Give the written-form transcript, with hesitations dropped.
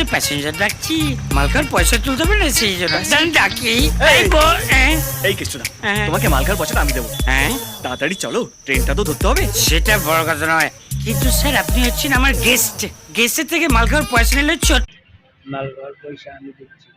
তো প্যাসেঞ্জার ডাকছি, মালকার পয়সা তুলতে হবে না, সেই জন্য ডাকি। এই কিছু না, তোমাকে মালকার পয়সাটা আমি দেবো। হ্যাঁ তাড়াতাড়ি চলো, ট্রেনটা তো ধরতে হবে। সেটা বড় কথা নয়, কিন্তু স্যার আপনি হচ্ছেন আমার গেস্ট, গেস্টের থেকে মালকার পয়সা নিলে ছোট। মালগার পয়সা আমি দিচ্ছি।